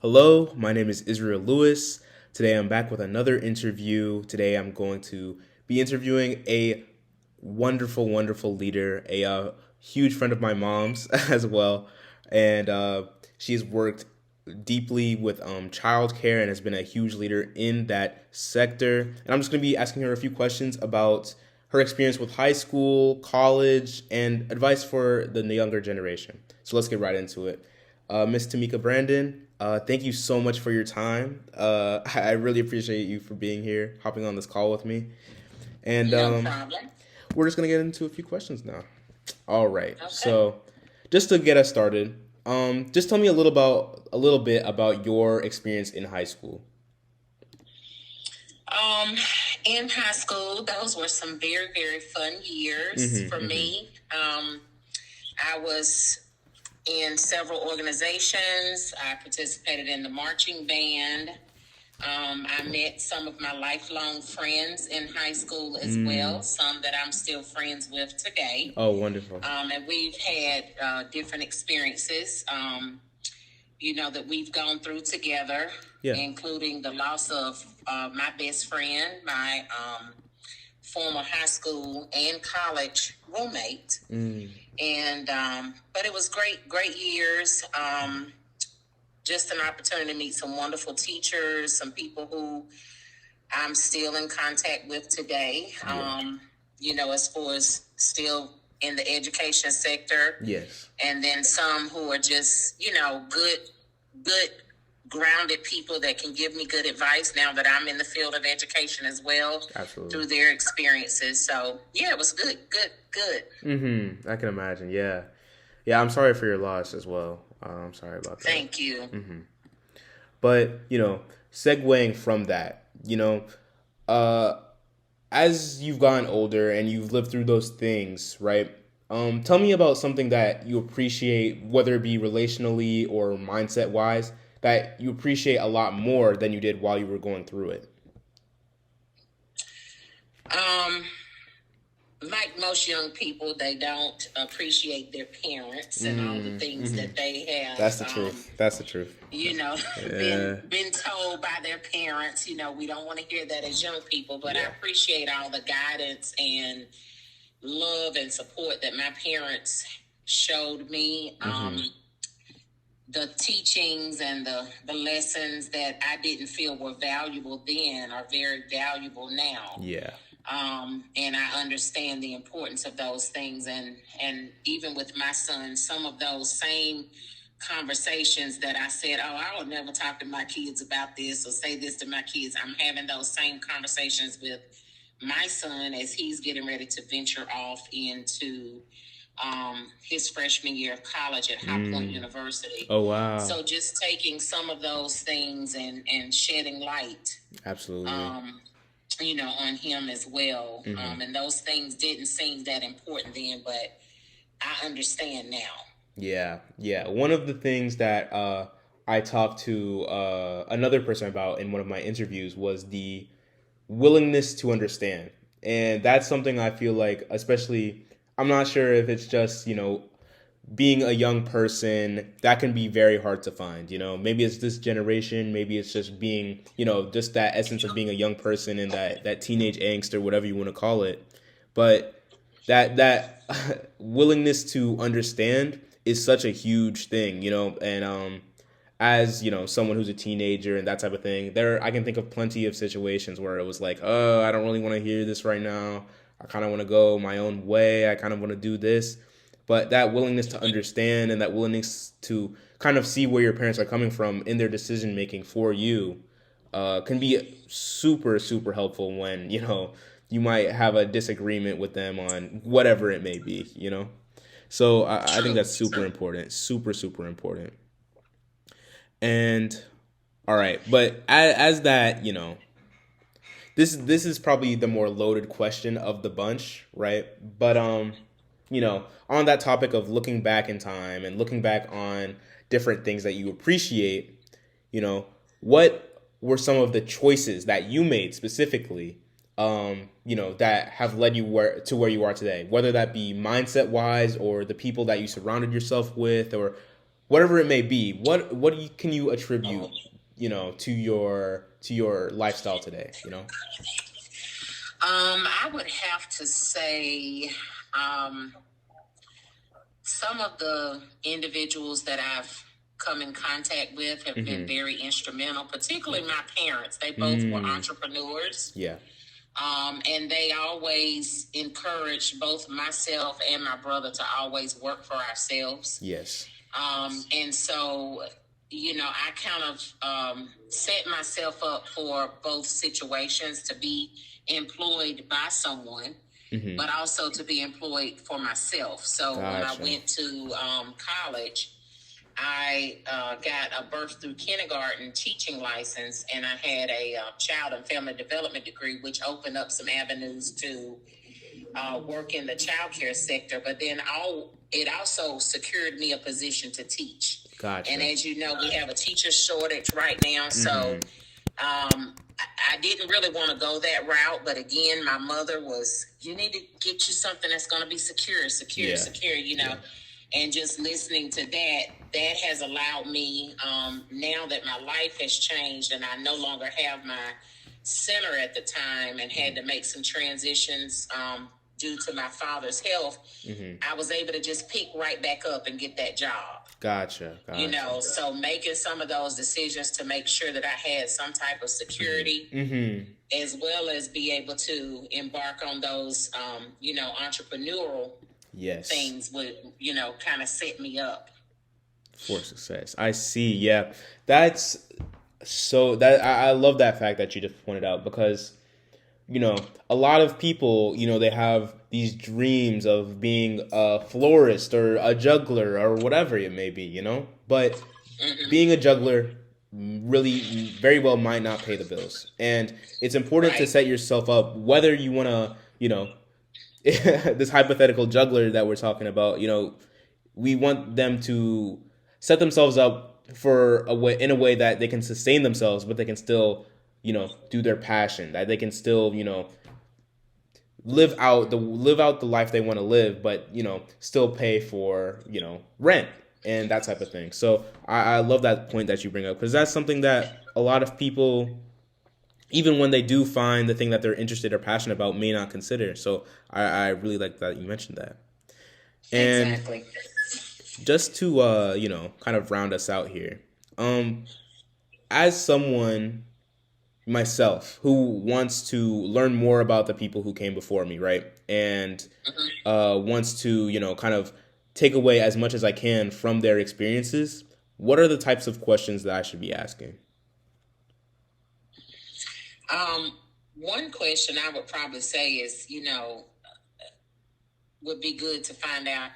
Hello, my name is Israel Lewis. Today I'm back with another interview. Today I'm going to be interviewing a wonderful, wonderful leader, a huge friend of my mom's as well. And she's worked deeply with childcare and has been a huge leader in that sector. And I'm just going to be asking her a few questions about her experience with high school, college, and advice for the younger generation. So let's get right into it. Miss Tamika Brandon, thank you so much for your time. I really appreciate you for being here, hopping on this call with me. And No problem. we're just going to get into a few questions now. All right. Okay. So just to get us started, just tell me a little bit about your experience in high school. Um, in high school, those were some very, very fun years for me. I was in several organizations. I participated in the marching band. I met some of my lifelong friends in high school as well, some that I'm still friends with today. Oh, wonderful. And we've had different experiences. That we've gone through together, Yeah. including the loss of my best friend, my former high school and college roommate. And but it was great years. Just an opportunity to meet some wonderful teachers, some people who I'm still in contact with today. As far as still in the education sector. Yes. And then some who are just, good grounded people that can give me good advice now that I'm in the field of education as well. Absolutely. Through their experiences. So yeah, it was good. I can imagine. Yeah. Yeah, I'm sorry for your loss as well. I'm sorry about that. Thank you. But, segueing from that, as you've gotten older and you've lived through those things, right? Tell me about something that you appreciate, whether it be relationally or mindset wise, that you appreciate a lot more than you did while you were going through it. Like most young people, they don't appreciate their parents and all the things that they have. That's the truth. That's the truth. Been told by their parents. We don't want to hear that as young people, but I appreciate all the guidance and love and support that my parents showed me. The teachings and the lessons that I didn't feel were valuable then are very valuable now. Yeah. And I understand the importance of those things. And even with my son, some of those same conversations that I said, I will never talk to my kids about this or say this to my kids. I'm having those same conversations with my son as he's getting ready to venture off into his freshman year of college at High Point University. Oh, wow. So just taking some of those things and shedding light. Absolutely. On him as well. And those things didn't seem that important then, but I understand now. Yeah. One of the things that I talked to another person about in one of my interviews was the willingness to understand. And that's something I feel like, especially, I'm not sure if it's just, being a young person, that can be very hard to find. Maybe it's this generation, maybe it's just being, just that essence of being a young person and that teenage angst or whatever you want to call it. But that willingness to understand is such a huge thing, and as someone who's a teenager and that type of thing, I can think of plenty of situations where it was like, oh, I don't really want to hear this right now. I kind of want to go my own way. I kind of want to do this. But that willingness to understand and that willingness to kind of see where your parents are coming from in their decision making for you can be super, super helpful when, you might have a disagreement with them on whatever it may be, So I think that's super important, super, super important. And all right, but as that, this is probably the more loaded question of the bunch, right? But on that topic of looking back in time and looking back on different things that you appreciate, what were some of the choices that you made specifically, that have led you to where you are today, whether that be mindset wise or the people that you surrounded yourself with or whatever it may be. Can you attribute, to your lifestyle today? I would have to say, some of the individuals that I've come in contact with have been very instrumental, particularly my parents. They both were entrepreneurs. Yeah. And they always encouraged both myself and my brother to always work for ourselves. Yes. And so, I kind of set myself up for both situations, to be employed by someone, but also to be employed for myself. So when I went to college, I got a birth through kindergarten teaching license, and I had a child and family development degree, which opened up some avenues to work in the child care sector. But then it also secured me a position to teach. Gotcha. And as you know, we have a teacher shortage right now. So I didn't really want to go that route. But again, my mother was, you need to get you something that's going to be secure, Yeah. And just listening to that has allowed me, now that my life has changed and I no longer have my center at the time and had to make some transitions due to my father's health, I was able to just pick right back up and get that job. Gotcha. So making some of those decisions to make sure that I had some type of security, as well as be able to embark on those, entrepreneurial things would, kind of set me up for success. I see. Yeah. That's I love that fact that you just pointed out, because, a lot of people, they have these dreams of being a florist or a juggler or whatever it may be, but being a juggler really very well might not pay the bills. And it's important to set yourself up, whether you want to, this hypothetical juggler that we're talking about, we want them to set themselves up in a way that they can sustain themselves, but they can still, do their passion, that they can still, live out the life they want to live, but, still pay for, rent and that type of thing. So I love that point that you bring up, because that's something that a lot of people, even when they do find the thing that they're interested or passionate about, may not consider. So I really like that you mentioned that. And exactly. Just to kind of round us out here, as someone myself who wants to learn more about the people who came before me, right, and wants to kind of take away as much as I can from their experiences, what are the types of questions that I should be asking? One question I would probably say is, would be good to find out,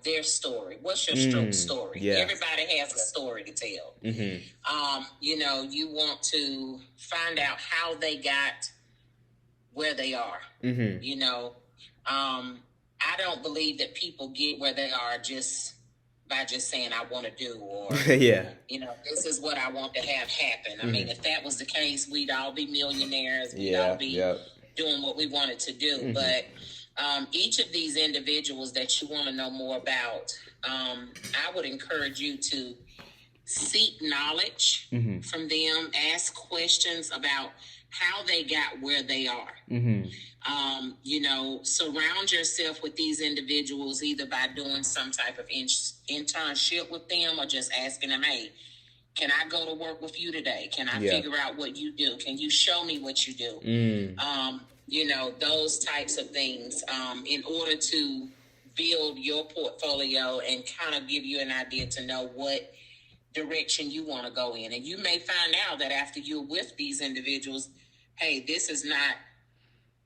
their story. What's your stroke story? Yeah. Everybody has a story to tell. You want to find out how they got where they are. I don't believe that people get where they are just by just saying, I want to do, or, this is what I want to have happen. I mean, if that was the case, we'd all be millionaires. We'd all be doing what we wanted to do. But each of these individuals that you want to know more about, I would encourage you to seek knowledge from them, ask questions about how they got where they are. Surround yourself with these individuals, either by doing some type of internship with them, or just asking them, hey, can I go to work with you today? Can I figure out what you do? Can you show me what you do? Those types of things, in order to build your portfolio and kind of give you an idea to know what direction you want to go in. And you may find out that after you're with these individuals, hey, this is not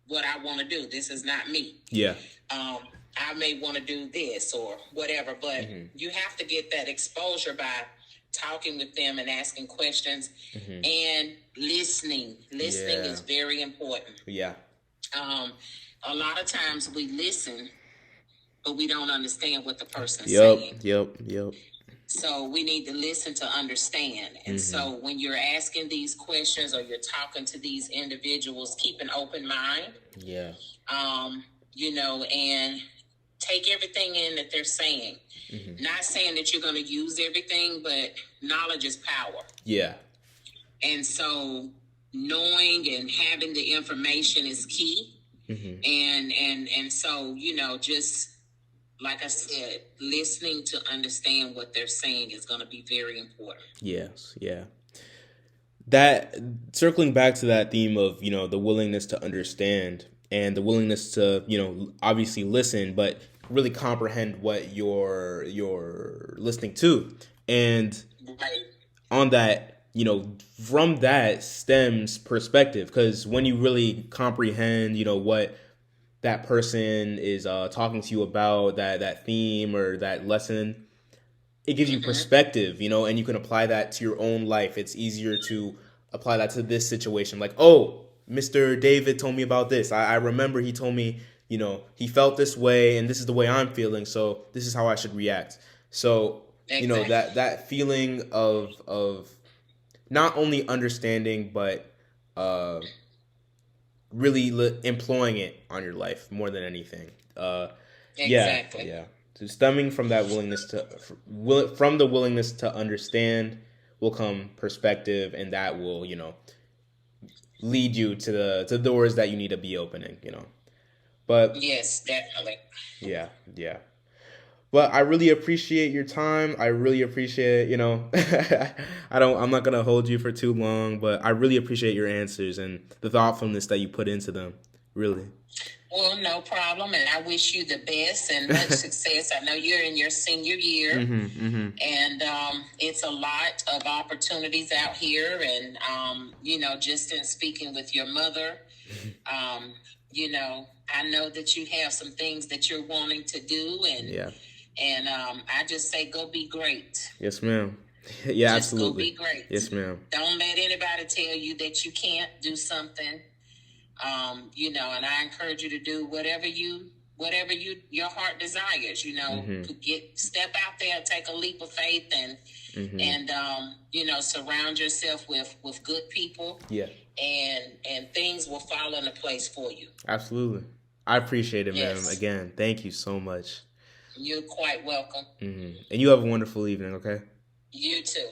what I want to do. This is not me. Yeah. I may want to do this or whatever, but you have to get that exposure by talking with them and asking questions and listening. Listening is very important. Yeah. A lot of times we listen, but we don't understand what the person's saying. Yep. So we need to listen to understand. And so when you're asking these questions or you're talking to these individuals, keep an open mind. Yeah. And take everything in that they're saying. Mm-hmm. Not saying that you're going to use everything, but knowledge is power. Yeah. And so knowing and having the information is key. Mm-hmm. And so, just like I said, listening to understand what they're saying is going to be very important. Yes. Yeah. That, circling back to that theme of, the willingness to understand and the willingness to, obviously listen, but really comprehend what you're listening to. And on that, from that stems perspective, because when you really comprehend, what that person is talking to you about, that theme or that lesson, it gives you perspective, and you can apply that to your own life. It's easier to apply that to this situation. Like, oh, Mr. David told me about this. I remember he told me, he felt this way and this is the way I'm feeling. So this is how I should react. So, exactly. That feeling of not only understanding, but really employing it on your life more than anything. Exactly. Yeah. So stemming from that from the willingness to understand will come perspective, and that will, lead you to the doors that you need to be opening, But yes, definitely. Yeah. But I really appreciate your time. I really appreciate, I'm not gonna hold you for too long, but I really appreciate your answers and the thoughtfulness that you put into them. Really. Well, no problem, and I wish you the best and much success. I know you're in your senior year, and it's a lot of opportunities out here, and just in speaking with your mother, I know that you have some things that you're wanting to do, and I just say go be great. Yes, ma'am. Yeah, just absolutely. Go be great. Yes, ma'am. Don't let anybody tell you that you can't do something. And I encourage you to do whatever your heart desires, step out there, take a leap of faith and surround yourself with good people. Yeah. And things will fall into place for you. Absolutely. I appreciate it, ma'am. Again, thank you so much. You're quite welcome. And you have a wonderful evening, okay? You too.